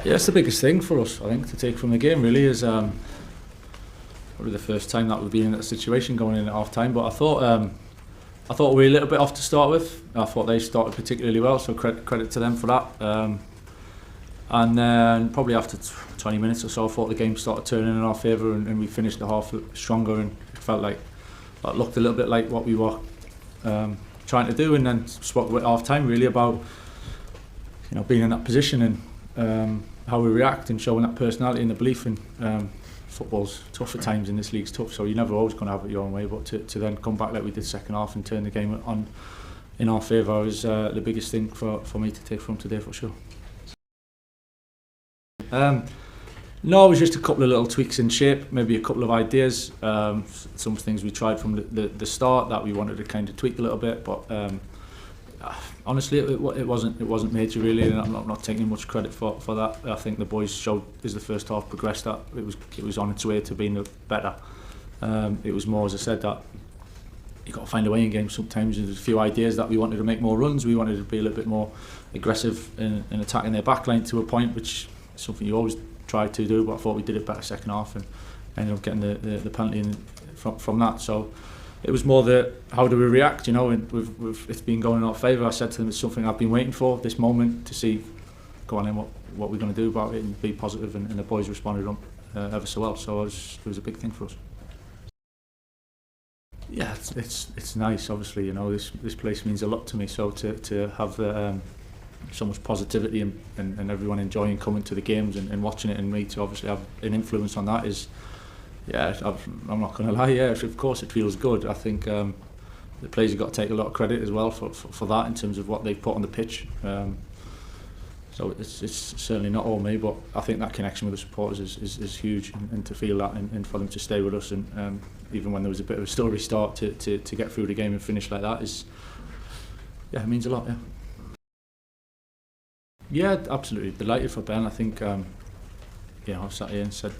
Yeah, it's the biggest thing for us, I think, to take from the game. Really, is probably the first time that we've been in that situation going in at half time. But I thought we were a little bit off to start with. I thought they started particularly well, so credit to them for that. And then probably after 20 minutes or so, I thought the game started turning in our favour, and we finished the half stronger, and it felt like that looked a little bit like what we were trying to do. And then spoke at half time really about being in that position and how we react and showing that personality and the belief in football's tough at times, in this league's tough, so you're never always going to have it your own way, but to then come back like we did second half and turn the game on in our favour is the biggest thing for me to take from today, for sure. No, it was just a couple of little tweaks in shape, maybe a couple of ideas, some things we tried from the start that we wanted to kind of tweak a little bit, but honestly it wasn't major really, and I'm not taking much credit for that. I think the boys showed as the first half progressed that it was on its way to being better. It was more, as I said, that you've got to find a way in games sometimes. There's a few ideas that we wanted to make more runs, we wanted to be a little bit more aggressive in attacking their backline to a point, which is something you always try to do, but I thought we did it better second half and ended up getting the penalty from that. So it was more how do we react, and it's been going in our favour. I said to them, it's something I've been waiting for, this moment, to see, go on then, what we're going to do about it and be positive, and the boys responded ever so well, so it was a big thing for us. Yeah, it's nice, obviously, this place means a lot to me, so to have so much positivity and everyone enjoying coming to the games and watching it, and me to obviously have an influence on that is, yeah, I'm not going to lie, yeah, of course it feels good. I think the players have got to take a lot of credit as well for that in terms of what they've put on the pitch. So it's certainly not all me, but I think that connection with the supporters is huge, and to feel that and for them to stay with us, and even when there was a bit of a story start to get through the game and finish like that it means a lot, yeah. Yeah, absolutely delighted for Ben. I think I've sat here and said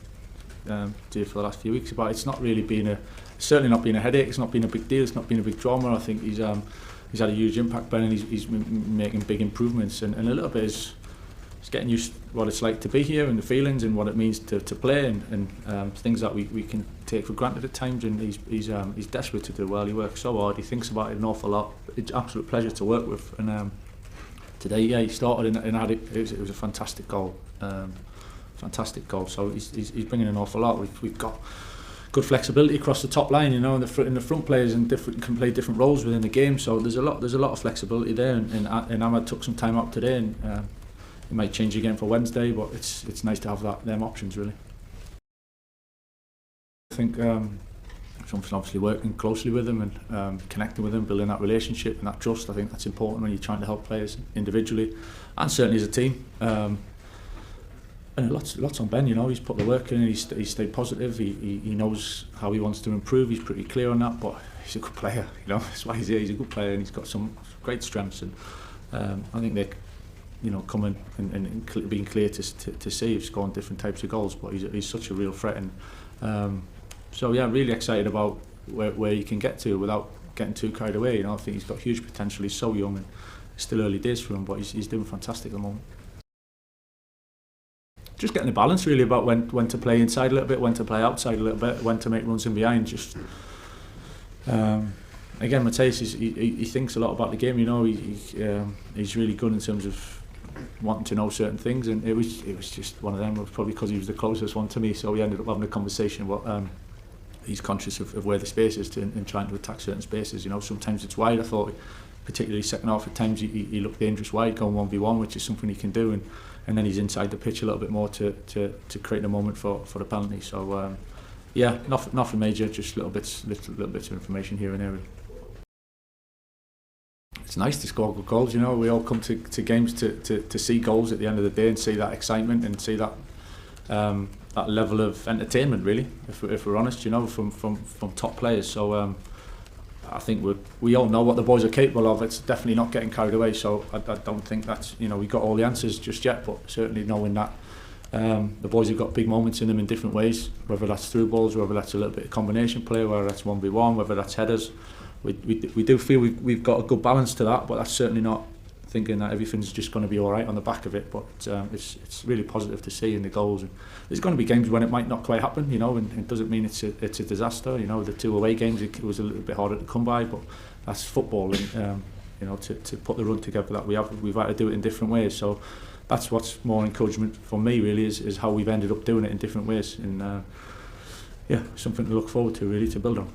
to you for the last few weeks about it's not really been certainly not been a headache, it's not been a big deal, it's not been a big drama. I think he's had a huge impact, Ben, and he's been making big improvements, and a little bit is getting used to what it's like to be here and the feelings and what it means to play, and things that we can take for granted at times, and he's desperate to do well. He works so hard, he thinks about it an awful lot. It's an absolute pleasure to work with, and today, yeah, he started and had it was a fantastic goal. So he's bringing an awful lot. We've got good flexibility across the top line, in the front players and can play different roles within the game. So there's a lot of flexibility there. And Ahmad took some time out today, and it might change again for Wednesday, but it's nice to have them options really. I think something obviously working closely with them and connecting with them, building that relationship and that trust. I think that's important when you're trying to help players individually and certainly as a team. And lots on Ben, he's put the work in, and he's stayed positive. He knows how he wants to improve. He's pretty clear on that, but he's a good player. That's why he's here. He's a good player, and he's got some great strengths. And I think they, coming and being clear to see he's scoring different types of goals. But he's such a real threat, and so yeah, really excited about where he can get to without getting too carried away. I think he's got huge potential. He's so young, and it's still early days for him, but he's doing fantastic at the moment. Just getting the balance really about when to play inside a little bit, when to play outside a little bit, when to make runs in behind. Just again, Mateus, he thinks a lot about the game. He's really good in terms of wanting to know certain things, and it was just one of them. Probably because he was the closest one to me, so we ended up having a conversation. But he's conscious of where the space is and trying to attack certain spaces. Sometimes it's wide. I thought, particularly second half, at times he looked dangerous wide, going 1v1, which is something he can do, and then he's inside the pitch a little bit more to create a moment for the penalty. So yeah, nothing major, just little bits of information here and there. It's nice to score good goals. We all come to games to see goals at the end of the day and see that excitement and see that that level of entertainment, really, if we're honest, from top players. So I think we all know what the boys are capable of. It's definitely not getting carried away, so I don't think that's, we got all the answers just yet, but certainly knowing that the boys have got big moments in them in different ways, whether that's through balls, whether that's a little bit of combination play, whether that's 1v1, whether that's headers. We do feel we've got a good balance to that, but that's certainly not thinking that everything's just going to be all right on the back of it. But it's really positive to see in the goals. And there's going to be games when it might not quite happen, you know, and it doesn't mean it's a disaster. You know, the 2 away games, it was a little bit harder to come by, but that's football. And you know, to put the run together that we've had to do it in different ways. So that's what's more encouragement for me really, is how we've ended up doing it in different ways. And something to look forward to, really, to build on.